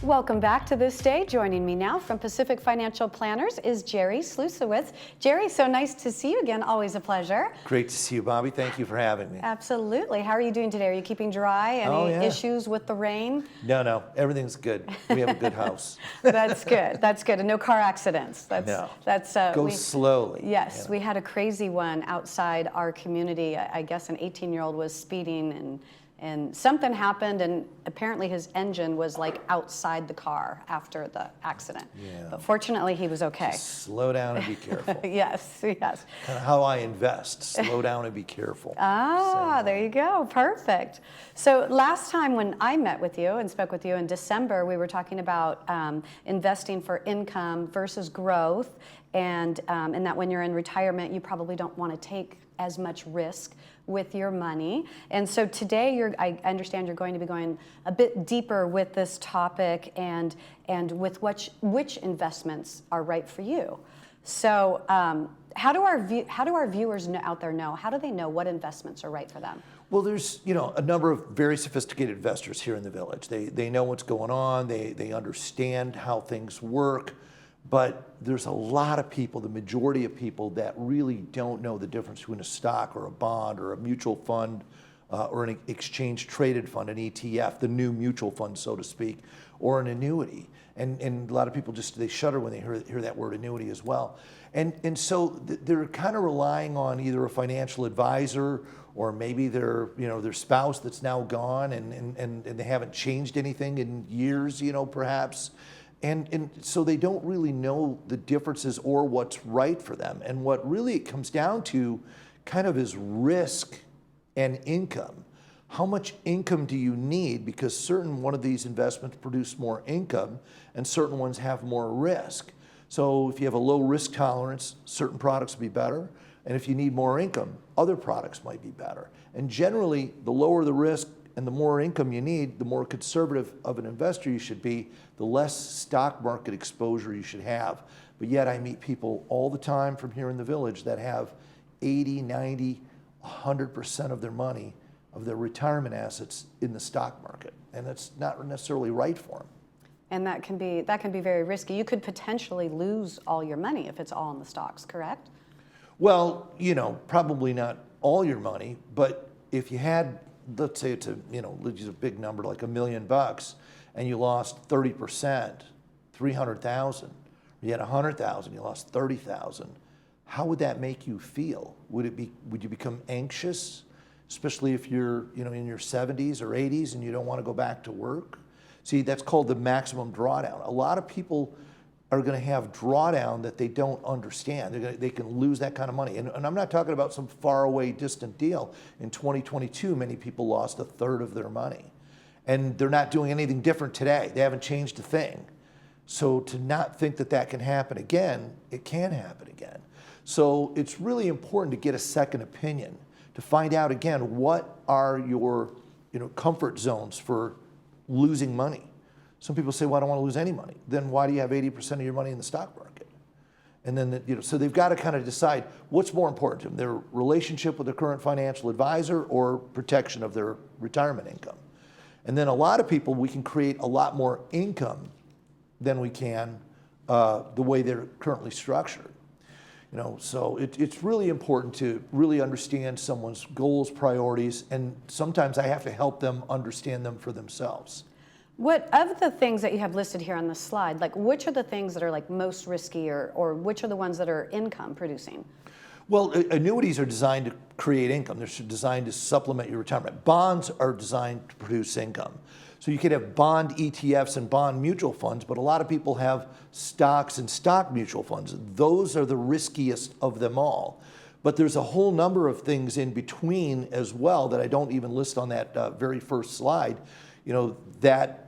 Welcome back to This Day. Joining me now from Pacific Financial Planners is Jerry Slusowitz. Jerry, so nice to see you again. Always a pleasure. Great to see you, Bobby. Thank you for having me. Absolutely. How are you doing today? Are you keeping dry? Any issues with the rain? No, everything's good. We have a good house. That's good. That's good. And no car accidents. Go slowly. Yes, we had a crazy one outside our community. I guess an 18-year-old was speeding and something happened, and apparently his engine was like outside the car after the accident. Yeah. But fortunately, he was okay. Just slow down and be careful. Yes. Kind of how I invest. Slow down and be careful. There you go. Perfect. So last time when I met with you and spoke with you in December, we were talking about investing for income versus growth, and that when you're in retirement, you probably don't want to take as much risk with your money. And so today I understand you're going to be going a bit deeper with this topic and with which investments are right for you. So how do our viewers out there know? How do they know what investments are right for them? Well, there's a number of very sophisticated investors here in the village. They know what's going on. They understand how things work. But there's a lot of people, the majority of people, that really don't know the difference between a stock or a bond or a mutual fund or an exchange-traded fund, an ETF, the new mutual fund, so to speak, or an annuity. And a lot of people they shudder when they hear that word annuity as well. And so they're kind of relying on either a financial advisor or maybe their spouse that's now gone and they haven't changed anything in years, perhaps. And so they don't really know the differences or what's right for them. And what really it comes down to kind of is risk and income. How much income do you need? Because certain one of these investments produce more income and certain ones have more risk. So if you have a low risk tolerance, certain products will be better. And if you need more income, other products might be better. And generally, the lower the risk and the more income you need, the more conservative of an investor you should be, the less stock market exposure you should have. But yet I meet people all the time from here in the village that have 80, 90, 100% of their money, of their retirement assets in the stock market. And that's not necessarily right for them. And that can be very risky. You could potentially lose all your money if it's all in the stocks, correct? Well, probably not all your money, but if you had, let's say it's let's use a big number like $1 million, and you lost 30%, 300,000. You had 100,000, you lost 30,000. How would that make you feel? Would you become anxious, especially if you're in your 70s or 80s and you don't want to go back to work? See, that's called the maximum drawdown. A lot of people are going to have drawdown that they don't understand. They can lose that kind of money. And I'm not talking about some faraway, distant deal. In 2022, many people lost a third of their money. And they're not doing anything different today. They haven't changed a thing. So to not think that that can happen again, it can happen again. So it's really important to get a second opinion, to find out again, what are your comfort zones for losing money? Some people say, well, I don't want to lose any money. Then why do you have 80% of your money in the stock market? And then, so they've got to kind of decide what's more important to them, their relationship with their current financial advisor or protection of their retirement income. And then a lot of people, we can create a lot more income than we can the way they're currently structured. So it's really important to really understand someone's goals, priorities, and sometimes I have to help them understand them for themselves. What of the things that you have listed here on the slide, like which are the things that are like most risky or which are the ones that are income producing? Well, annuities are designed to create income. They're designed to supplement your retirement. Bonds are designed to produce income. So you could have bond ETFs and bond mutual funds, but a lot of people have stocks and stock mutual funds. Those are the riskiest of them all. But there's a whole number of things in between as well that I don't even list on that very first slide, that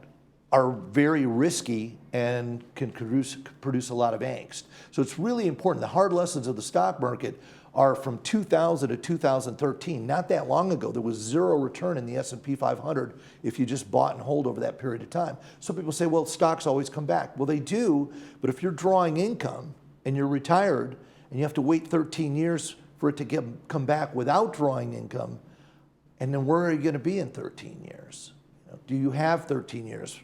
are very risky and can produce a lot of angst. So it's really important. The hard lessons of the stock market are from 2000 to 2013. Not that long ago, there was zero return in the S&P 500 if you just bought and hold over that period of time. Some people say, well, stocks always come back. Well, they do, but if you're drawing income and you're retired and you have to wait 13 years for it to come back without drawing income, and then where are you going to be in 13 years? Do you have 13 years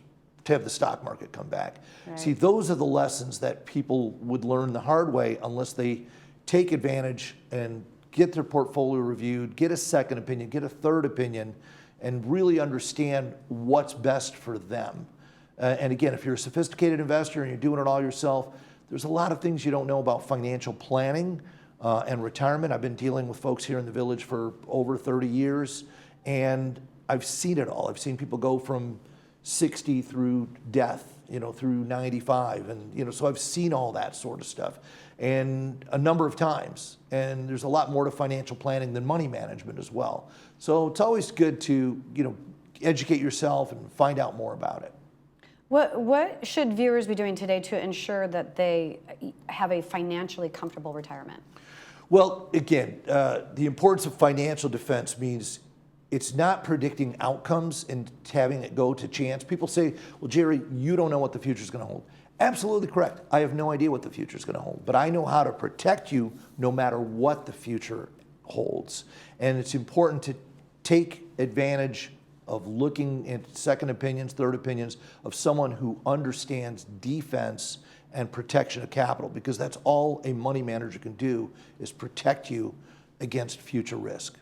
to have the stock market come back. Right. See, those are the lessons that people would learn the hard way unless they take advantage and get their portfolio reviewed, get a second opinion, get a third opinion, and really understand what's best for them. And again, if you're a sophisticated investor and you're doing it all yourself, there's a lot of things you don't know about financial planning and retirement. I've been dealing with folks here in the village for over 30 years, and I've seen it all. I've seen people go from 60 through death, through 95, and so I've seen all that sort of stuff, and a number of times. And there's a lot more to financial planning than money management as well. So it's always good to educate yourself and find out more about it. What should viewers be doing today to ensure that they have a financially comfortable retirement? Well, again, the importance of financial defense means it's not predicting outcomes and having it go to chance. People say, well, Jerry, you don't know what the future is going to hold. Absolutely correct. I have no idea what the future is going to hold, but I know how to protect you no matter what the future holds. And it's important to take advantage of looking at second opinions, third opinions of someone who understands defense and protection of capital, because that's all a money manager can do, is protect you against future risk.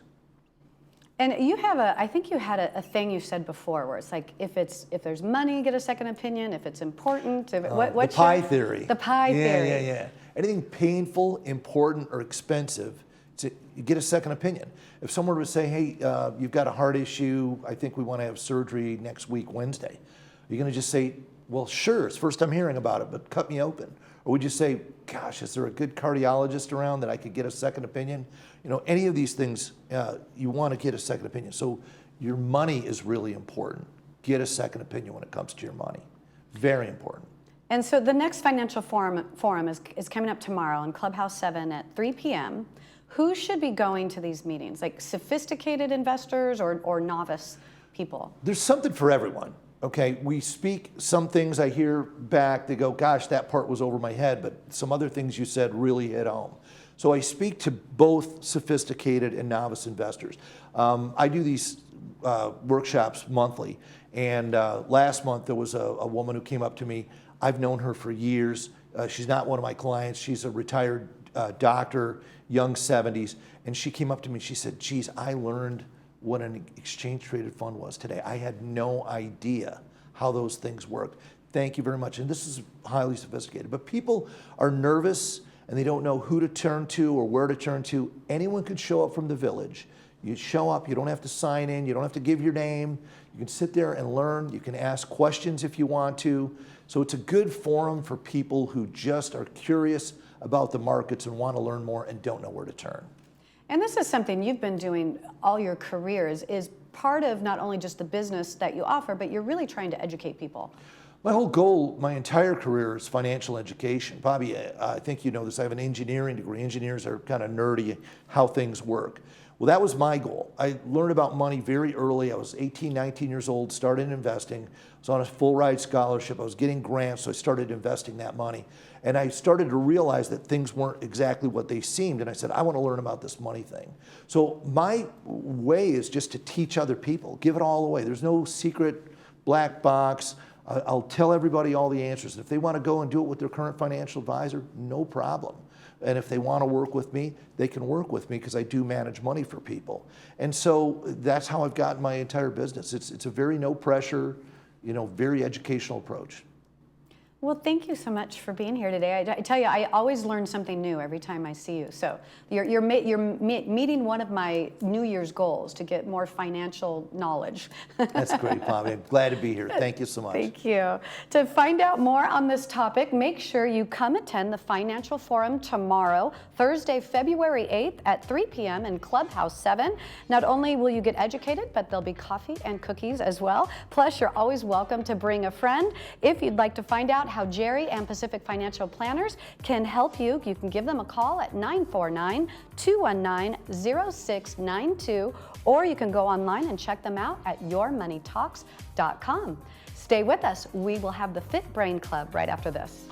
And you have I think you had a thing you said before where it's like, if there's money, get a second opinion. If it's important, the pie theory. The pie theory. Yeah. Anything painful, important, or expensive, you get a second opinion. If someone would say, hey, you've got a heart issue, I think we want to have surgery next week, Wednesday. You're going to just say, well, sure, it's the first time hearing about it, but cut me open. Or would you say, gosh, is there a good cardiologist around that I could get a second opinion? Any of these things, you want to get a second opinion. So your money is really important. Get a second opinion when it comes to your money. Very important. And so the next financial forum is coming up tomorrow in Clubhouse 7 at 3 p.m. Who should be going to these meetings? Like sophisticated investors or novice people? There's something for everyone. Okay, we speak some things I hear back, they go, gosh, that part was over my head, but some other things you said really hit home. So I speak to both sophisticated and novice investors. I do these workshops monthly, and last month there was a woman who came up to me. I've known her for years. She's not one of my clients. She's a retired doctor, young 70s, and she came up to me, she said, geez, I learned what an exchange traded fund was today. I had no idea how those things worked. Thank you very much. And this is highly sophisticated, but people are nervous and they don't know who to turn to or where to turn to. Anyone can show up from the village. You show up, you don't have to sign in, you don't have to give your name. You can sit there and learn. You can ask questions if you want to. So it's a good forum for people who just are curious about the markets and want to learn more and don't know where to turn. And this is something you've been doing all your careers, is part of not only just the business that you offer, but you're really trying to educate people. My whole goal, my entire career, is financial education. Bobby, I think you know this, I have an engineering degree. Engineers are kind of nerdy how things work. Well, that was my goal. I learned about money very early. I was 18, 19 years old, started investing. I was on a full ride scholarship. I was getting grants, so I started investing that money. And I started to realize that things weren't exactly what they seemed. And I said, I want to learn about this money thing. So my way is just to teach other people, give it all away. There's no secret black box. I'll tell everybody all the answers. And if they want to go and do it with their current financial advisor, no problem. And if they want to work with me, they can work with me because I do manage money for people. And so that's how I've gotten my entire business. It's a very no pressure, very educational approach. Well, thank you so much for being here today. I tell you, I always learn something new every time I see you. So you're meeting one of my New Year's goals, to get more financial knowledge. That's great, Bobby. I'm glad to be here. Thank you so much. Thank you. To find out more on this topic, make sure you come attend the Financial Forum tomorrow, Thursday, February 8th at 3 p.m. in Clubhouse 7. Not only will you get educated, but there'll be coffee and cookies as well. Plus, you're always welcome to bring a friend. If you'd like to find out how Jerry and Pacific Financial Planners can help you, you can give them a call at 949-219-0692, or you can go online and check them out at yourmoneytalks.com. Stay with us. We will have the Fit Brain Club right after this.